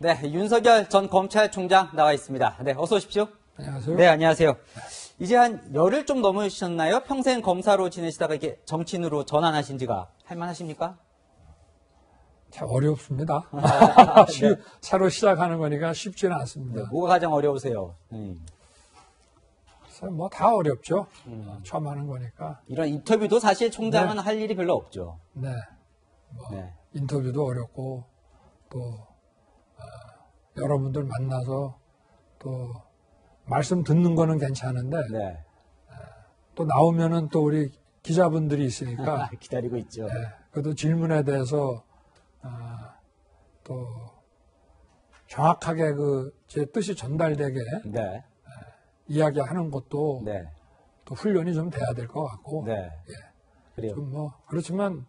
네, 윤석열 전 검찰총장 나와 있습니다. 네, 어서 오십시오. 안녕하세요. 네, 안녕하세요. 이제 한 열흘 좀 넘으셨나요? 평생 검사로 지내시다가 이게 정치인으로 전환하신 지가 할만하십니까? 참 어렵습니다. 네. 새로 시작하는 거니까 쉽지는 않습니다. 네, 뭐가 가장 어려우세요? 뭐 다 어렵죠. 처음 하는 거니까. 이런 인터뷰도 사실 총장은 할 일이 별로 없죠. 네. 뭐 네. 인터뷰도 어렵고 또 여러분들 만나서 또 말씀 듣는 거는 괜찮은데 네. 또 나오면은 또 우리 기자분들이 있으니까 기다리고 있죠. 그래도 질문에 대해서 또 정확하게 제 뜻이 전달되게 네. 이야기하는 것도 네. 또 훈련이 좀 돼야 될 것 같고 네. 그래요. 좀 뭐 그렇지만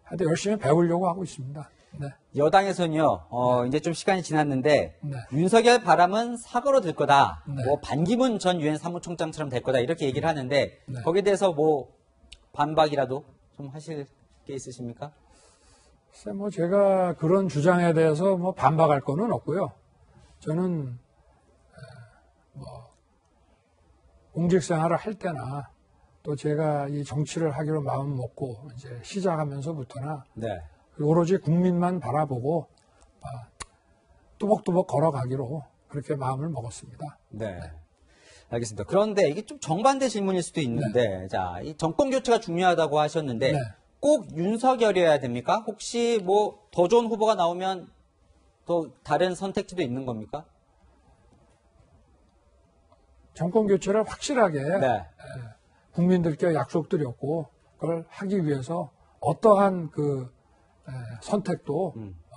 하여튼 열심히 배우려고 하고 있습니다. 네. 여당에서는요, 이제 좀 시간이 지났는데, 네. 윤석열 바람은 사고로 될 거다. 네. 뭐, 반기문 전 유엔 사무총장처럼 될 거다. 이렇게 얘기를 하는데, 네. 거기에 대해서 뭐, 반박이라도 좀 하실 게 있으십니까? 글쎄 뭐 제가 그런 주장에 대해서 뭐 반박할 거는 없고요. 저는 뭐 공직 생활을 할 때나 또 제가 이 정치를 하기로 마음 먹고 이제 시작하면서부터나 네. 오로지 국민만 바라보고 뚜벅뚜벅 걸어가기로 그렇게 마음을 먹었습니다. 네. 알겠습니다. 그런데 이게 좀 정반대 질문일 수도 있는데, 자, 이 정권 교체가 중요하다고 하셨는데, 네. 꼭 윤석열이어야 됩니까? 혹시 뭐, 더 좋은 후보가 나오면 또 다른 선택지도 있는 겁니까? 정권 교체를 확실하게 네. 국민들께 약속드렸고 그걸 하기 위해서 어떠한 선택도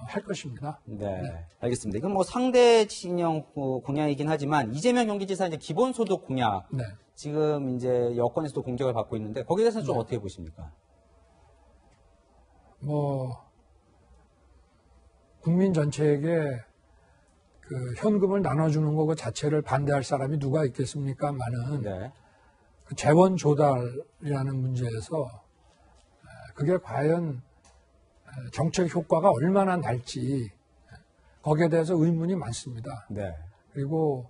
할 것입니다. 네. 알겠습니다. 이건 뭐 상대 진영 공약이긴 하지만 이재명 경기지사 이제 기본소득 공약 네. 지금 이제 여권에서도 공격을 받고 있는데 거기에 대해서는 좀 어떻게 보십니까? 뭐 국민 전체에게 현금을 나눠주는 거 그 자체를 반대할 사람이 누가 있겠습니까만은 네. 그 재원 조달이라는 문제에서 그게 과연 정책 효과가 얼마나 날지 거기에 대해서 의문이 많습니다. 네. 그리고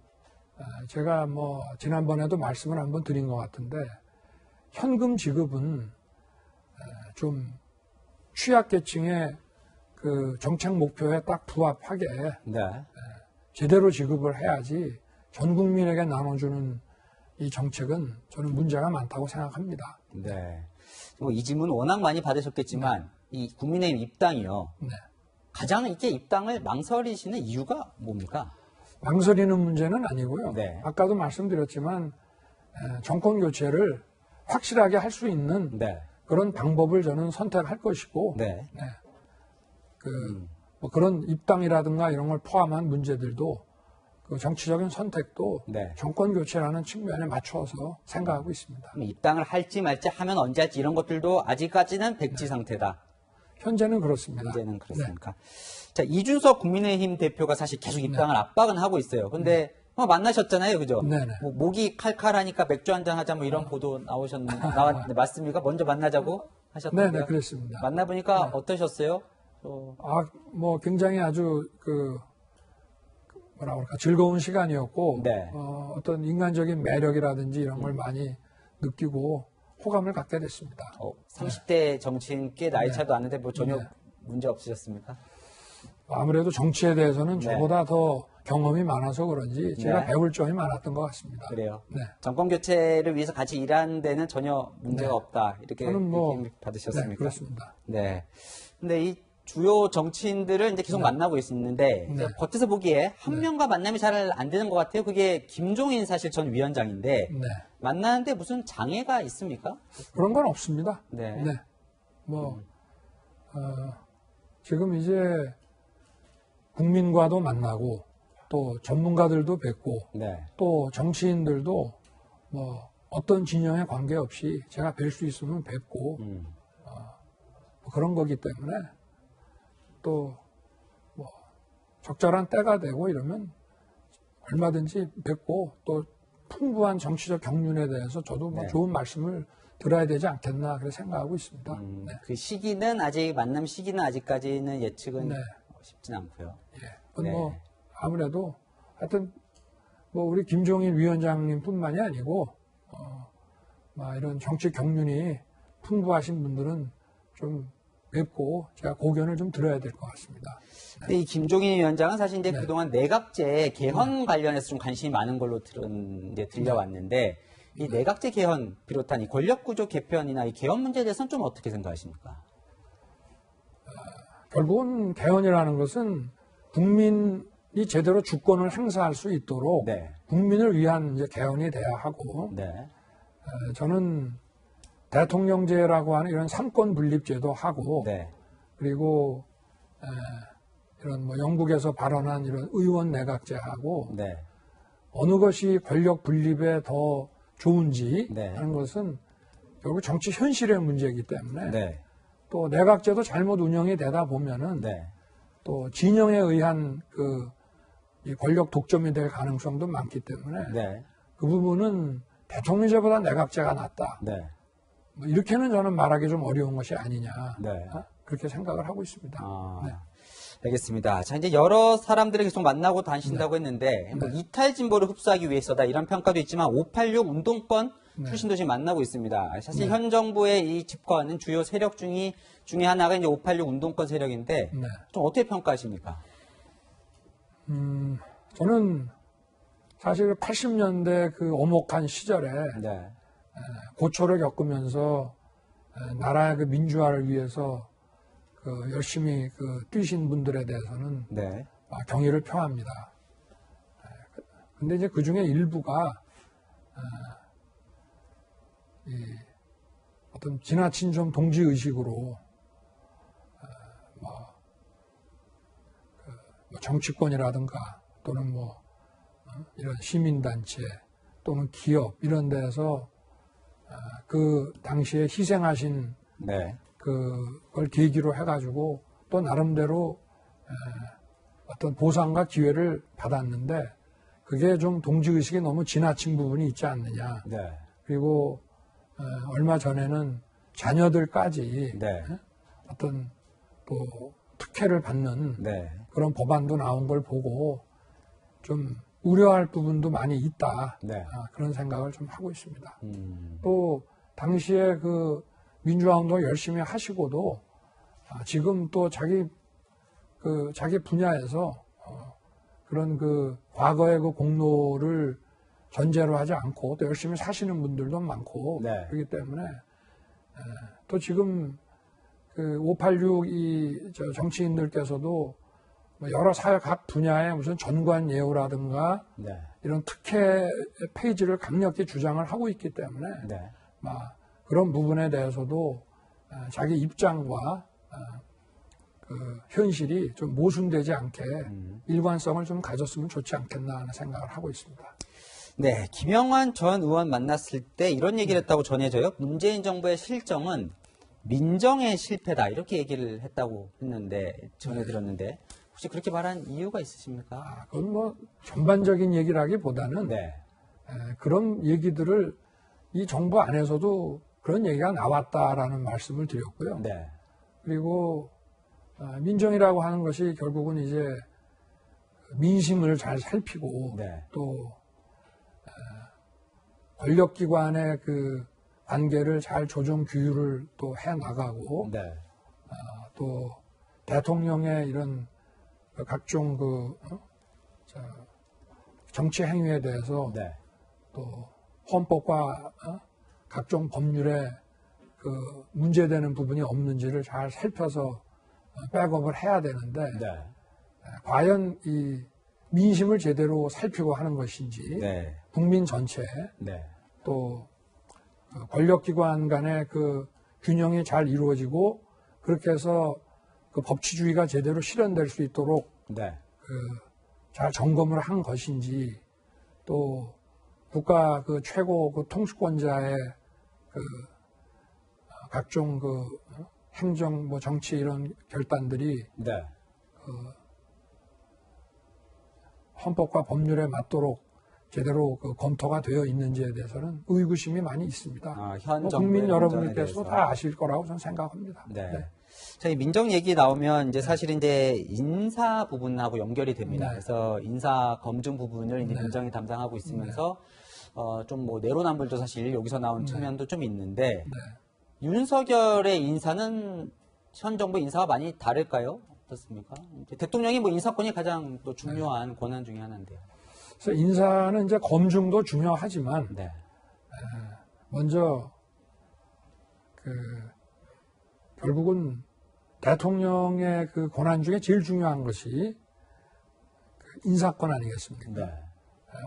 제가 뭐 지난번에도 말씀을 한번 드린 것 같은데 현금 지급은 좀 취약계층의 그 정책 목표에 딱 부합하게 네. 제대로 지급을 해야지 전 국민에게 나눠주는 이 정책은 저는 문제가 많다고 생각합니다. 네. 뭐 이 질문 워낙 많이 받으셨겠지만 이 국민의힘 입당이요. 네. 가장 이렇게 입당을 망설이시는 이유가 뭡니까? 망설이는 문제는 아니고요. 네. 아까도 말씀드렸지만 정권 교체를 확실하게 할 수 있는 네. 그런 방법을 저는 선택할 것이고 네. 뭐 그런 입당이라든가 이런 걸 포함한 문제들도 그 정치적인 선택도 네. 정권 교체라는 측면에 맞춰서 생각하고 있습니다. 그럼 입당을 할지 말지 하면 언제 할지 이런 것들도 아직까지는 백지 상태다. 현재는 그렇습니다. 현재는 그렇습니까? 자, 이준석 국민의힘 대표가 사실 계속 입당을 압박은 하고 있어요. 근데 만나셨잖아요, 그죠? 네네. 뭐 목이 칼칼하니까 맥주 한잔 하자 뭐 이런 보도 나왔는데 맞습니까? 먼저 만나자고 하셨던데요? 네네, 그랬습니다. 만나보니까 어떠셨어요? 뭐 굉장히 아주 뭐라 그럴까 즐거운 시간이었고 네. 어떤 인간적인 매력이라든지 이런 걸 많이 느끼고 호감을 갖게 됐습니다. 30대 정치인 꽤 나이 차도 않는데 뭐 전혀 문제 없으셨습니까? 아무래도 정치에 대해서는 네. 저보다 더 경험이 많아서 그런지 제가 네. 배울 점이 많았던 것 같습니다. 그래요. 네. 정권 교체를 위해서 같이 일하는 데는 전혀 문제가 없다. 이렇게 저는 뭐 느낌 받으셨습니까? 네, 그렇습니다. 네. 근데 이 주요 정치인들을 이제 계속 만나고 있는데 네. 겉에서 보기에 한 명과 만남이 잘 안 되는 것 같아요. 그게 김종인 사실 전 위원장인데 네. 만나는데 무슨 장애가 있습니까? 그런 건 없습니다. 네. 뭐 지금 이제 국민과도 만나고 또 전문가들도 뵙고 네. 또 정치인들도 뭐 어떤 진영에 관계없이 제가 뵐 수 있으면 뵙고 뭐 그런 거기 때문에 또 뭐 적절한 때가 되고 이러면 얼마든지 뵙고 또 풍부한 정치적 경륜에 대해서 저도 뭐 네. 좋은 말씀을 들어야 되지 않겠나 그렇게 생각하고 있습니다. 네. 그 시기는 만남 시기는 아직까지는 예측은 네. 싶진 않고요. 예. 네. 뭐 아무래도 하여튼 뭐 우리 김종인 위원장님뿐만이 아니고 막 이런 정치 경륜이 풍부하신 분들은 좀 뵙고 제가 고견을 좀 들어야 될 것 같습니다. 근데 이 김종인 위원장은 사실 이제 네. 그동안 내각제 개헌 관련해서 좀 관심이 많은 걸로 들려왔는데 이 내각제 개헌 비롯한 이 권력구조 개편이나 이 개헌 문제에 대해서는 좀 어떻게 생각하십니까? 결국은 개헌이라는 것은 국민이 제대로 주권을 행사할 수 있도록 네. 국민을 위한 이제 개헌이 돼야 하고 네. 저는 대통령제라고 하는 이런 삼권 분립제도 하고 네. 그리고 이런 뭐 영국에서 발언한 이런 의원 내각제하고 네. 어느 것이 권력 분립에 더 좋은지 네. 하는 것은 결국 정치 현실의 문제이기 때문에 네. 또 내각제도 잘못 운영이 되다 보면은 네. 또 진영에 의한 이 권력 독점이 될 가능성도 많기 때문에 네. 그 부분은 대통령제보다 내각제가 낫다. 네. 뭐 이렇게는 저는 말하기 좀 어려운 것이 아니냐. 네. 그렇게 생각을 하고 있습니다. 네. 알겠습니다. 자, 이제 여러 사람들을 계속 만나고 다니신다고 했는데, 뭐 이탈 진보를 흡수하기 위해서다 이런 평가도 있지만, 586 운동권 출신도 지금 만나고 있습니다. 사실 현 정부의 이 집권은 주요 세력 중에 하나가 이제 586 운동권 세력인데, 네. 좀 어떻게 평가하십니까? 저는 사실 80년대 그 오목한 시절에 네. 고초를 겪으면서 나라의 그 민주화를 위해서 열심히 뛰신 분들에 대해서는 네. 경의를 표합니다. 근데 이제 그 중에 일부가 어떤 지나친 좀 동지 의식으로 뭐 정치권이라든가 또는 뭐 이런 시민단체 또는 기업 이런 데서 그 당시에 희생하신 네. 그걸 계기로 해가지고 또 나름대로 어떤 보상과 기회를 받았는데 그게 좀 동지의식이 너무 지나친 부분이 있지 않느냐. 네. 그리고 얼마 전에는 자녀들까지 네. 어떤 또 특혜를 받는 네. 그런 법안도 나온 걸 보고 좀 우려할 부분도 많이 있다. 네. 그런 생각을 좀 하고 있습니다. 음. 또 당시에 그 민주화운동 열심히 하시고도 지금 또 자기 분야에서 그런 과거의 그 공로를 전제로 하지 않고 또 열심히 사시는 분들도 많고 네. 그렇기 때문에 또 지금 586 정치인들께서도 여러 사회 각 분야의 무슨 전관 예우라든가 네. 이런 특혜 페이지를 강력히 주장을 하고 있기 때문에 네. 그런 부분에 대해서도 자기 입장과 현실이 좀 모순되지 않게 일관성을 좀 가졌으면 좋지 않겠나 하는 생각을 하고 있습니다. 네, 김영환 전 의원 만났을 때 이런 얘기를 했다고 전해져요. 문재인 정부의 실정은 민정의 실패다 이렇게 얘기를 했다고 전해들었는데 혹시 그렇게 말한 이유가 있으십니까? 그건 뭐 전반적인 얘기라기보다는 네. 그런 얘기들을 이 정부 안에서도 그런 얘기가 나왔다라는 말씀을 드렸고요. 네. 그리고 민정이라고 하는 것이 결국은 이제 민심을 잘 살피고 네. 또 권력기관의 그 관계를 잘 조정 규율을 또 해 나가고 네. 또 대통령의 이런 각종 정치 행위에 대해서 네. 또 헌법과 각종 법률에 문제되는 부분이 없는지를 잘 살펴서 백업을 해야 되는데 네. 과연 이 민심을 제대로 살피고 하는 것인지 네. 국민 전체 네. 또 권력기관 간의 균형이 잘 이루어지고 그렇게 해서 법치주의가 제대로 실현될 수 있도록 네. 잘 점검을 한 것인지 또 국가 최고 통수권자의 각종 행정 정치 이런 결단들이 네. 헌법과 법률에 맞도록 제대로 그 검토가 되어 있는지에 대해서는 의구심이 많이 있습니다. 현 뭐 정부의 국민 여러분께서도 대해서. 다 아실 거라고 저는 생각합니다. 네. 네. 자, 이 민정 얘기 나오면 이제 사실 이제 인사 부분하고 연결이 됩니다. 네. 그래서 인사 검증 부분을 이제 네. 민정이 담당하고 있으면서 좀 뭐 내로남불도 사실 여기서 나온 측면도 좀 있는데 윤석열의 인사는 현 정부 인사와 많이 다를까요? 어떻습니까? 이제 대통령이 뭐 인사권이 가장 또 중요한 권한 중에 하나인데요. 그래서 인사는 이제 검증도 중요하지만 네. 먼저 결국은 대통령의 그 권한 중에 제일 중요한 것이 그 인사권 아니겠습니까? 네.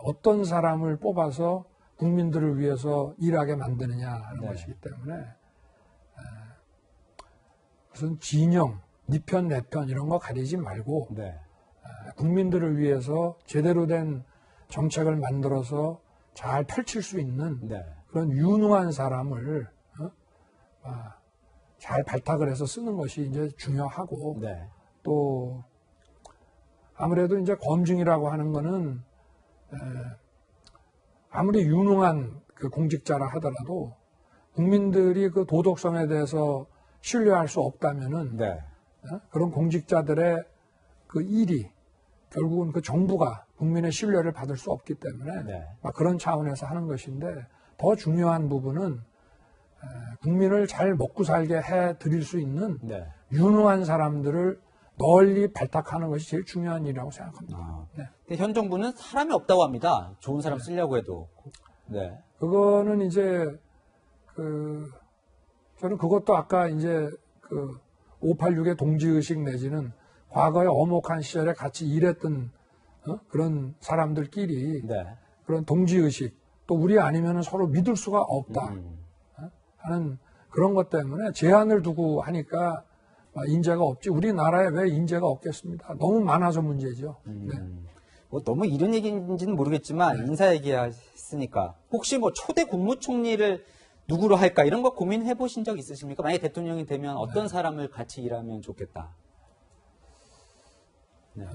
어떤 사람을 뽑아서 국민들을 위해서 일하게 만드느냐 하는 네. 것이기 때문에 무슨 진영, 네 편, 내 편 이런 거 가리지 말고 네. 국민들을 위해서 제대로 된 정책을 만들어서 잘 펼칠 수 있는 네. 그런 유능한 사람을 잘 발탁을 해서 쓰는 것이 이제 중요하고 네. 또 아무래도 이제 검증이라고 하는 거는 아무리 유능한 그 공직자라 하더라도 국민들이 그 도덕성에 대해서 신뢰할 수 없다면은 네. 그런 공직자들의 그 일이 결국은 그 정부가 국민의 신뢰를 받을 수 없기 때문에 네. 그런 차원에서 하는 것인데 더 중요한 부분은 국민을 잘 먹고 살게 해 드릴 수 있는 네. 유능한 사람들을 널리 발탁하는 것이 제일 중요한 일이라고 생각합니다. 네. 근데 현 정부는 사람이 없다고 합니다. 좋은 사람 쓰려고 해도. 네. 그거는 이제 저는 그것도 아까 이제 586의 동지의식 내지는 과거의 엄혹한 시절에 같이 일했던 그런 사람들끼리 네. 그런 동지의식 또 우리 아니면 서로 믿을 수가 없다 하는 그런 것 때문에 제한을 두고 하니까 인재가 없지 우리나라에 왜 인재가 없겠습니까? 너무 많아서 문제죠. 네. 뭐 너무 이런 얘기인지는 모르겠지만 인사 얘기했으니까 혹시 뭐 초대 국무총리를 누구로 할까 이런 거 고민해 보신 적 있으십니까? 만약에 대통령이 되면 어떤 사람을 같이 일하면 좋겠다. 네.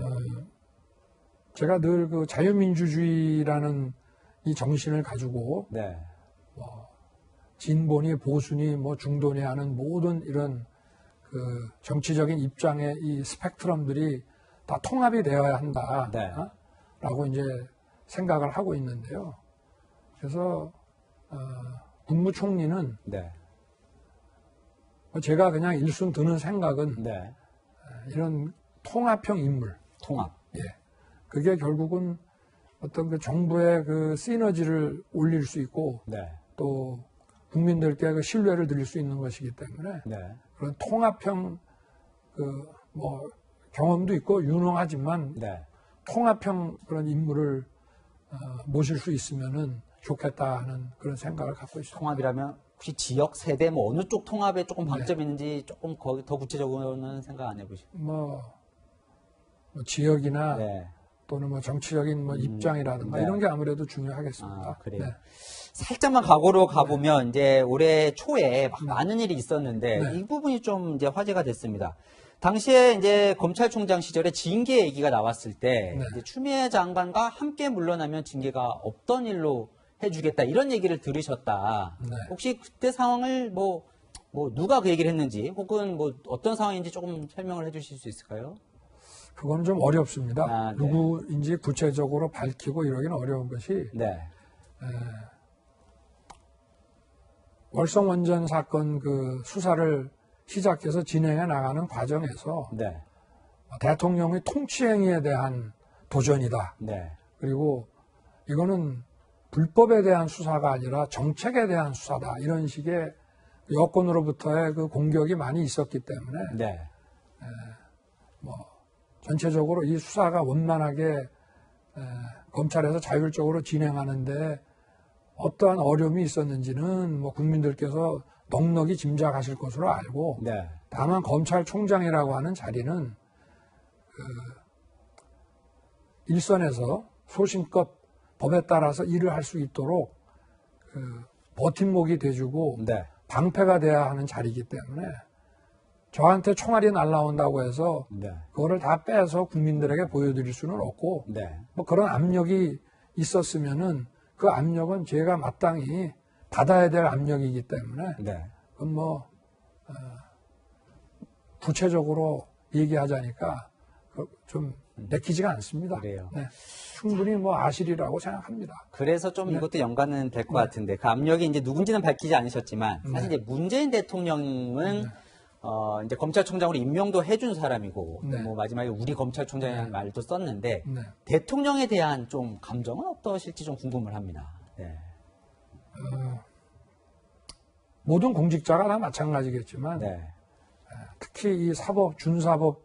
제가 늘 그 자유민주주의라는 이 정신을 가지고 네. 진보니 보수니 뭐 중도니 하는 모든 이런 그 정치적인 입장의 이 스펙트럼들이 다 통합이 되어야 한다. 네. 라고 이제 생각을 하고 있는데요. 그래서 국무총리는 네. 제가 그냥 일순 드는 생각은 네. 이런 통합형 인물. 통합. 예. 그게 결국은 어떤 그 정부의 그 시너지를 올릴 수 있고 네. 또 국민들께 그 신뢰를 드릴 수 있는 것이기 때문에 네. 그런 통합형 경험도 있고 유능하지만 네. 통합형 그런 인물을 모실 수 있으면은 좋겠다 하는 그런 생각을 갖고 있습니다. 통합이라면 혹시 지역, 세대 뭐 어느 쪽 통합에 조금 방점이 있는지 조금 거기 더 구체적으로는 생각 안 해보시죠? 뭐 지역이나 네. 또는 뭐 정치적인 뭐 입장이라든가 네. 이런 게 아무래도 중요하겠습니다. 아, 그래요. 네. 살짝만 과거로 가보면 이제 올해 초에 막 많은 일이 있었는데 네. 이 부분이 좀 이제 화제가 됐습니다. 당시에 이제 검찰총장 시절에 징계 얘기가 나왔을 때 네. 이제 추미애 장관과 함께 물러나면 징계가 없던 일로 해주겠다 이런 얘기를 들으셨다. 네. 혹시 그때 상황을 뭐 누가 그 얘기를 했는지 혹은 뭐 어떤 상황인지 조금 설명을 해주실 수 있을까요? 그거는 좀 어렵습니다. 아, 네. 누구인지 구체적으로 밝히고 이러기는 어려운 것이 네. 월성원전 사건 그 수사를 시작해서 진행해 나가는 과정에서 네. 대통령의 통치행위에 대한 도전이다. 네. 그리고 이거는 불법에 대한 수사가 아니라 정책에 대한 수사다. 이런 식의 여권으로부터의 그 공격이 많이 있었기 때문에 네. 전체적으로 이 수사가 원만하게 검찰에서 자율적으로 진행하는데 어떠한 어려움이 있었는지는 뭐 국민들께서 넉넉히 짐작하실 것으로 알고 네. 다만 검찰총장이라고 하는 자리는 일선에서 소신껏 법에 따라서 일을 할 수 있도록 버팀목이 돼주고 네. 방패가 돼야 하는 자리이기 때문에 저한테 총알이 날라온다고 해서 네. 그거를 다 빼서 국민들에게 보여드릴 수는 없고 네. 뭐 그런 압력이 있었으면은 그 압력은 제가 마땅히 받아야 될 압력이기 때문에 네. 그건 뭐 구체적으로 얘기하자니까 좀 내키지가 않습니다. 그래요. 네. 충분히 뭐 아실이라고 생각합니다. 그래서 좀 네. 이것도 연관은 될 것 같은데 그 압력이 이제 누군지는 밝히지 않으셨지만 사실 네. 이제 문재인 대통령은 이제 검찰총장으로 임명도 해준 사람이고 네. 뭐 마지막에 우리 검찰총장이라는 말도 썼는데 네. 대통령에 대한 좀 감정은 어떠실지 좀 궁금을 합니다. 네. 모든 공직자가 다 마찬가지겠지만 네. 특히 이 사법, 준사법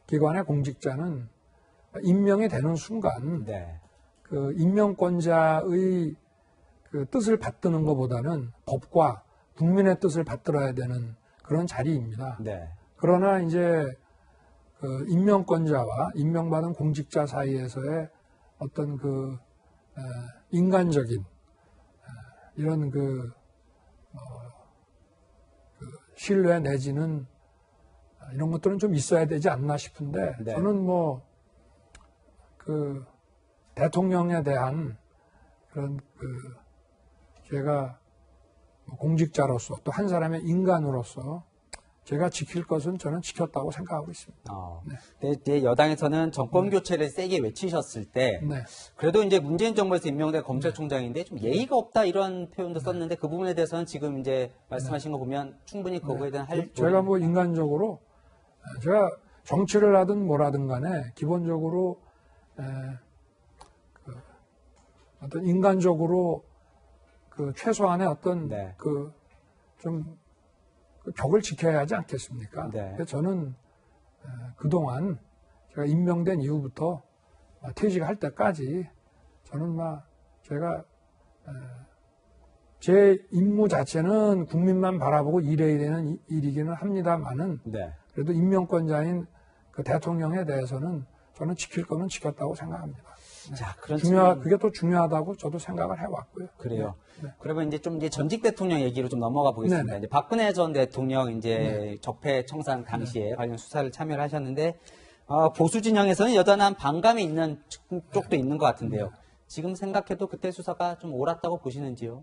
기관의 공직자는 임명이 되는 순간 네. 그 임명권자의 그 뜻을 받드는 것보다는 법과 국민의 뜻을 받들어야 되는 그런 자리입니다. 네. 그러나 이제 그 임명권자와 임명받은 공직자 사이에서의 어떤 그 인간적인 이런 그 신뢰 내지는 이런 것들은 좀 있어야 되지 않나 싶은데 네. 저는 뭐 그 대통령에 대한 그런 그 제가 공직자로서 또 한 사람의 인간으로서 제가 지킬 것은 저는 지켰다고 생각하고 있습니다. 근데 이제 여당에서는 정권 교체를 세게 외치셨을 때 네. 그래도 이제 문재인 정부에서 임명된 검찰총장인데 좀 예의가 없다 이런 표현도 썼는데 그 부분에 대해서는 지금 이제 말씀하신 거 보면 충분히 그거에 대한 할 제가 뭐 인간적으로 제가 정치를 하든 뭐라든 간에 기본적으로 어떤 인간적으로 그 최소한의 어떤 네. 그 좀 벽을 지켜야 하지 않겠습니까? 네. 그래서 저는 그동안 제가 임명된 이후부터 퇴직할 때까지 저는 막 제가 제 임무 자체는 국민만 바라보고 일해야 되는 일이기는 합니다만은 네. 그래도 임명권자인 그 대통령에 대해서는 저는 지킬 거는 지켰다고 생각합니다. 자, 그런 그게 또 중요하다고 저도 생각을 해왔고요. 그래요. 네. 그러면 이제 좀 이제 전직 대통령 얘기로 좀 넘어가 보겠습니다. 네네. 이제 박근혜 전 대통령 이제 적폐 청산 당시에 관련 수사를 참여를 하셨는데 보수 진영에서는 여전한 반감이 있는 쪽도 있는 것 같은데요. 지금 생각해도 그때 수사가 좀 옳았다고 보시는지요?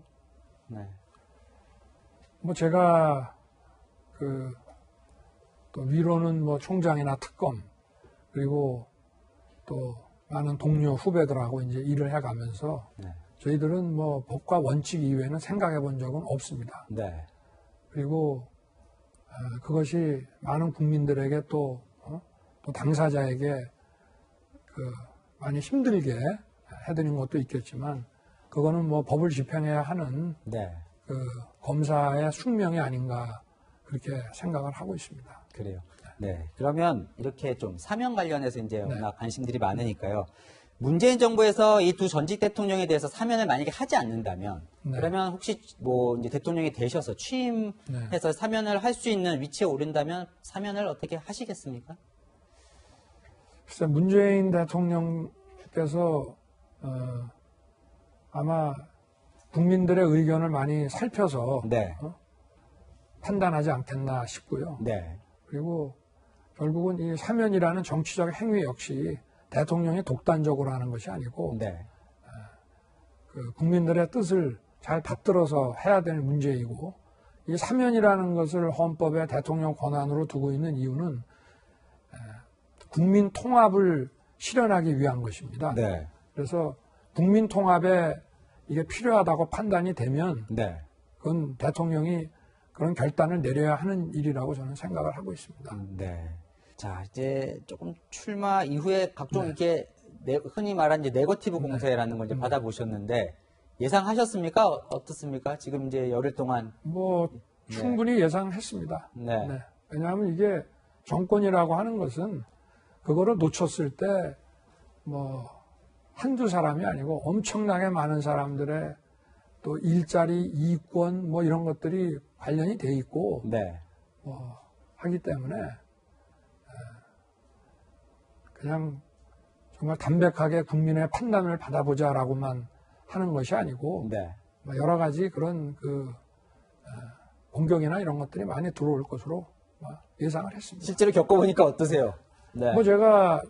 네. 뭐 제가 또 위로는 뭐 총장이나 특검 그리고 또 많은 동료 후배들하고 이제 일을 해가면서 네. 저희들은 뭐 법과 원칙 이외에는 생각해 본 적은 없습니다. 네. 그리고 그것이 많은 국민들에게 또 당사자에게 많이 힘들게 해드린 것도 있겠지만 그거는 뭐 법을 집행해야 하는 네. 그 검사의 숙명이 아닌가 그렇게 생각을 하고 있습니다. 그래요. 네. 그러면 이렇게 좀 사면 관련해서 이제 워낙 관심들이 많으니까요. 문재인 정부에서 이 두 전직 대통령에 대해서 사면을 만약에 하지 않는다면 네. 그러면 혹시 뭐 이제 대통령이 되셔서 취임해서 사면을 할 수 있는 위치에 오른다면 사면을 어떻게 하시겠습니까? 글쎄 문재인 대통령께서 아마 국민들의 의견을 많이 살펴서 네. 판단하지 않겠나 싶고요. 네. 그리고 결국은 이 사면이라는 정치적 행위 역시 대통령이 독단적으로 하는 것이 아니고 네. 그 국민들의 뜻을 잘 받들어서 해야 될 문제이고 이 사면이라는 것을 헌법에 대통령 권한으로 두고 있는 이유는 국민 통합을 실현하기 위한 것입니다. 네. 그래서 국민 통합에 이게 필요하다고 판단이 되면 네. 그건 대통령이 그런 결단을 내려야 하는 일이라고 저는 생각을 하고 있습니다. 네. 자, 이제 조금 출마 이후에 각종 네. 이렇게 흔히 말하는 이제 네거티브 공세라는 걸 이제 받아보셨는데 예상하셨습니까? 어떻습니까? 지금 이제 열흘 동안. 뭐 충분히 예상했습니다. 네. 네. 왜냐하면 이게 정권이라고 하는 것은 그거를 놓쳤을 때 뭐 한두 사람이 아니고 엄청나게 많은 사람들의 또 일자리, 이권 뭐 이런 것들이 관련이 돼 있고 네. 하기 때문에 그냥 정말 담백하게 국민의 판단을 받아보자라고만 하는 것이 아니고 네. 뭐 여러 가지 그런 공격이나 이런 것들이 많이 들어올 것으로 예상을 했습니다. 실제로 겪어보니까 어떠세요? 네. 뭐 제가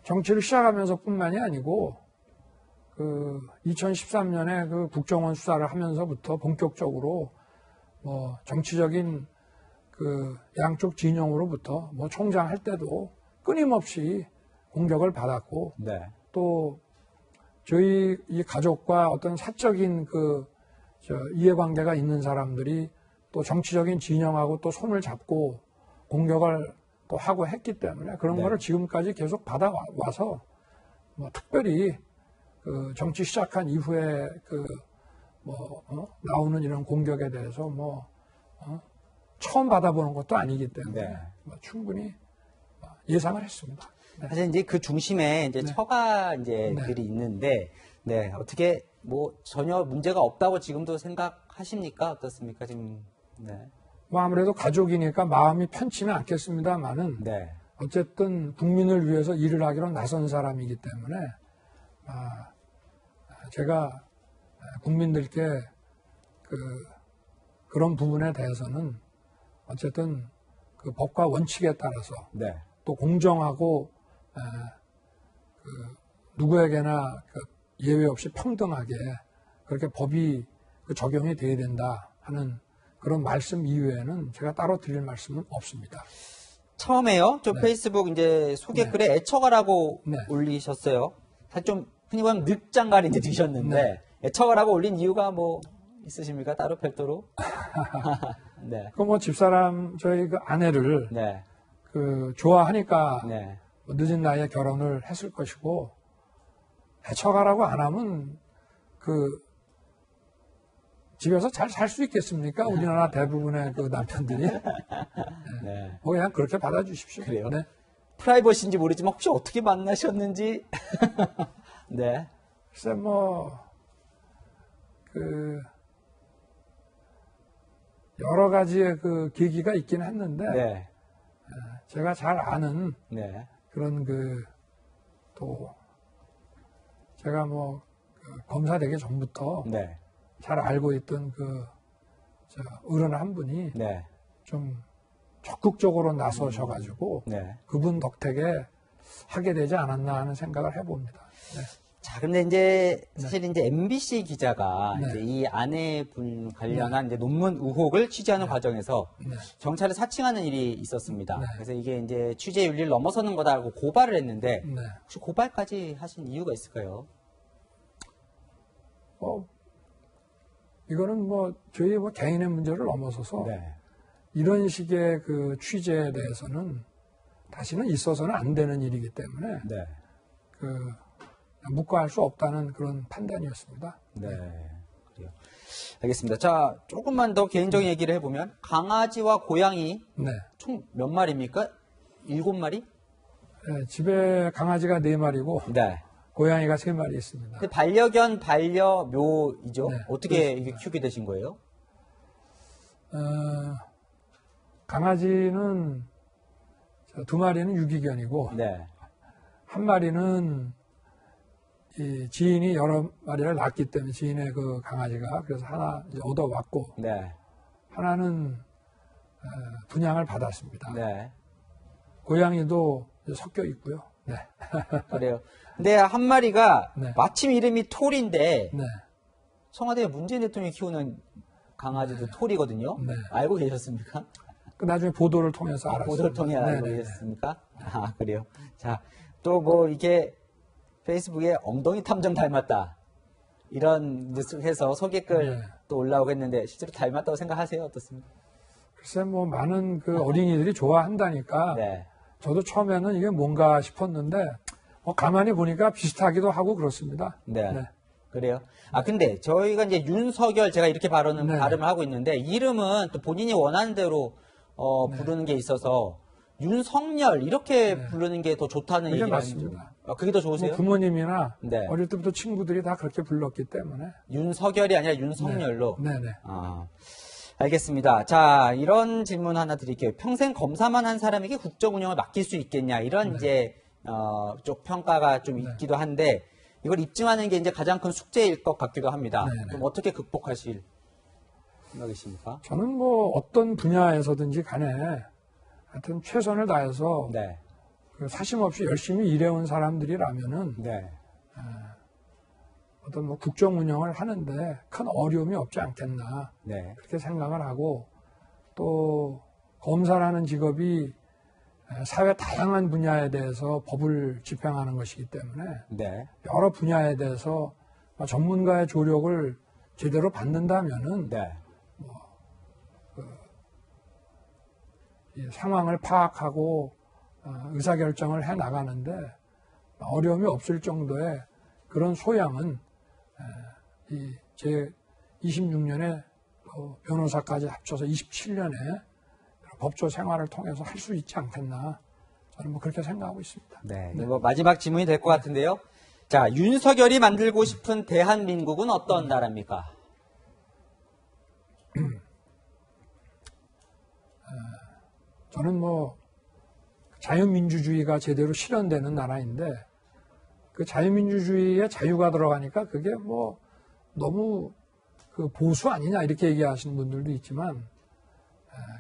정치를 시작하면서뿐만이 아니고 그 2013년에 그 국정원 수사를 하면서부터 본격적으로 뭐 정치적인 그 양쪽 진영으로부터 뭐 총장 할 때도 끊임없이 공격을 받았고 네. 또 저희 이 가족과 어떤 사적인 그 이해관계가 있는 사람들이 또 정치적인 진영하고 또 손을 잡고 공격을 또 하고 했기 때문에 그런 네. 거를 지금까지 계속 받아와서 뭐 특별히 그 정치 시작한 이후에 그 나오는 이런 공격에 대해서 처음 받아보는 것도 아니기 때문에 네. 충분히 예상을 했습니다. 네. 사실 이제 그 중심에 이제 네. 처가 이제 네. 들이 있는데, 네, 어떻게 뭐 전혀 문제가 없다고 지금도 생각하십니까? 어떻습니까? 지금, 네. 뭐 아무래도 가족이니까 마음이 편치는 않겠습니다만은 네. 어쨌든 국민을 위해서 일을 하기로 나선 사람이기 때문에 제가 국민들께 그런 부분에 대해서는 어쨌든 그 법과 원칙에 따라서 네. 또 공정하고 누구에게나 예외 없이 평등하게 그렇게 법이 적용이 돼야 된다 하는 그런 말씀 이외에는 제가 따로 드릴 말씀은 없습니다. 처음에요. 저 네. 페이스북 이제 소개글에 애처가라고 네. 올리셨어요. 사실 좀 흔히 보면 늑장가리인데 드셨는데 네. 애처가라고 올린 이유가 뭐 있으십니까? 따로 별도로? 네. 그 집사람 저희 그 아내를 네. 좋아하니까 네. 늦은 나이에 결혼을 했을 것이고 애처가라고 안 하면 집에서 잘 살 수 있겠습니까? 우리나라 대부분의 그 남편들이 네. 그냥 그렇게 받아주십시오. 그래요? 네. 프라이버시인지 모르지만 혹시 어떻게 만나셨는지? 네. 글쎄 여러 가지의 그 계기가 있긴 했는데 네. 제가 잘 아는 네. 그런 또 제가 검사 되기 전부터 네. 잘 알고 있던 어른 한 분이 네. 좀 적극적으로 나서셔가지고 네. 그분 덕택에 하게 되지 않았나 하는 생각을 해봅니다. 네. 자, 근데 이제 사실 이제 MBC 기자가 네. 이제 이 아내분 관련한 이제 논문 의혹을 취재하는 과정에서 네. 경찰을 사칭하는 일이 있었습니다. 네. 그래서 이게 이제 취재 윤리를 넘어서는 거다라고 고발을 했는데 네. 혹시 고발까지 하신 이유가 있을까요? 이거는 저희 개인의 문제를 넘어서서 네. 이런 식의 그 취재에 대해서는 다시는 있어서는 안 되는 일이기 때문에 네. 묵과할 수 없다는 그런 판단이었습니다. 네. 그래요. 알겠습니다. 자, 조금만 더 개인적인 얘기를 해보면 강아지와 고양이 네. 총 몇 마리입니까? 7마리? 네, 집에 강아지가 4마리고 네. 고양이가 3마리 있습니다. 근데 반려견, 반려묘이죠? 네, 어떻게 이게 키우게 되신 거예요? 강아지는 2마리는 유기견이고 네. 1마리는 이 지인이 여러 마리를 낳기 때문에 지인의 그 강아지가 그래서 하나 이제 얻어왔고 네. 하나는 분양을 받았습니다. 네. 고양이도 이제 섞여 있고요. 네. 그래요. 근데 한 마리가 네. 마침 이름이 톨인데 네. 청와대 문재인 대통령이 키우는 강아지도 톨이거든요. 네. 알고 계셨습니까? 나중에 보도를 통해서 알았습니다. 보도를 통해 알고 네네. 계셨습니까? 아, 그래요. 자, 또 이게 페이스북에 엉덩이 탐정 닮았다. 이런 뉴스해서 소개글 네. 또 올라오고 했는데 실제로 닮았다고 생각하세요? 어떻습니까? 글쎄 많은 그 어린이들이 좋아한다니까 네. 저도 처음에는 이게 뭔가 싶었는데 가만히 보니까 비슷하기도 하고 그렇습니다. 네. 네. 그래요. 아, 근데 저희가 이제 윤석열 제가 이렇게 네. 발음을 하고 있는데 이름은 또 본인이 원하는 대로 부르는 게 있어서 윤석열 이렇게 부르는 게 더 좋다는 그게 얘기가 맞습니다. 그게 더 좋으세요? 부모님이나 네. 어릴 때부터 친구들이 다 그렇게 불렀기 때문에 윤석열이 아니라 윤석열로. 네네. 아, 알겠습니다. 자, 이런 질문 하나 드릴게요. 평생 검사만 한 사람에게 국정 운영을 맡길 수 있겠냐 이런 이제 쪽 평가가 좀 있기도 한데 이걸 입증하는 게 이제 가장 큰 숙제일 것 같기도 합니다. 네네. 그럼 어떻게 극복하실 생각이십니까? 저는 어떤 분야에서든지 간에 하여튼 최선을 다해서 네, 사심 없이 열심히 일해온 사람들이라면은 네, 어떤 뭐 국정 운영을 하는데 큰 어려움이 없지 않겠나 네. 그렇게 생각을 하고 또 검사라는 직업이 사회 다양한 분야에 대해서 법을 집행하는 것이기 때문에 네. 여러 분야에 대해서 전문가의 조력을 제대로 받는다면은 네. 이 상황을 파악하고 의사결정을 해 나가는데 어려움이 없을 정도의 그런 소양은 제 26년에 변호사까지 합쳐서 27년의 법조 생활을 통해서 할 수 있지 않겠나 저는 뭐 그렇게 생각하고 있습니다. 네. 뭐 마지막 질문이 될 것 같은데요. 자, 윤석열이 만들고 싶은 대한민국은 어떤 나라입니까? 저는 뭐 자유민주주의가 제대로 실현되는 나라인데 그 자유민주주의에 자유가 들어가니까 그게 뭐 너무 그 보수 아니냐 이렇게 얘기하시는 분들도 있지만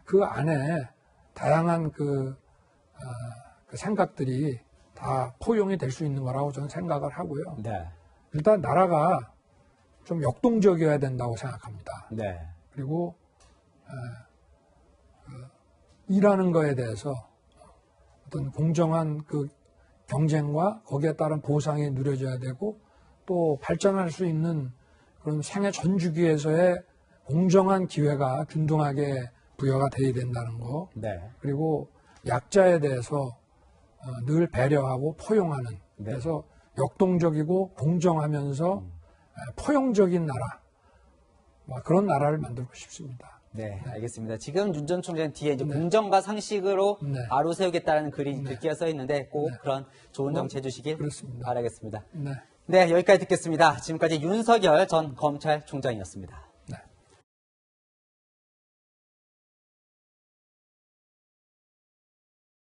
그 안에 다양한 그 생각들이 다 포용이 될 수 있는 거라고 저는 생각을 하고요. 네. 일단 나라가 좀 역동적이어야 된다고 생각합니다. 네. 그리고 일하는 거에 대해서 어떤 공정한 그 경쟁과 거기에 따른 보상이 누려져야 되고 또 발전할 수 있는 그런 생애 전 주기에서의 공정한 기회가 균등하게 부여가 돼야 된다는 거. 네. 그리고 약자에 대해서 늘 배려하고 포용하는 그래서 역동적이고 공정하면서 포용적인 나라 그런 나라를 만들고 싶습니다. 네, 알겠습니다. 지금 윤 전 총장 뒤에 이제 공정과 상식으로 바로 세우겠다는 글이 글귀가 써 있는데 꼭 그런 좋은 정치 해주시길 그렇습니다. 바라겠습니다. 네. 네, 여기까지 듣겠습니다. 지금까지 윤석열 전 검찰총장이었습니다.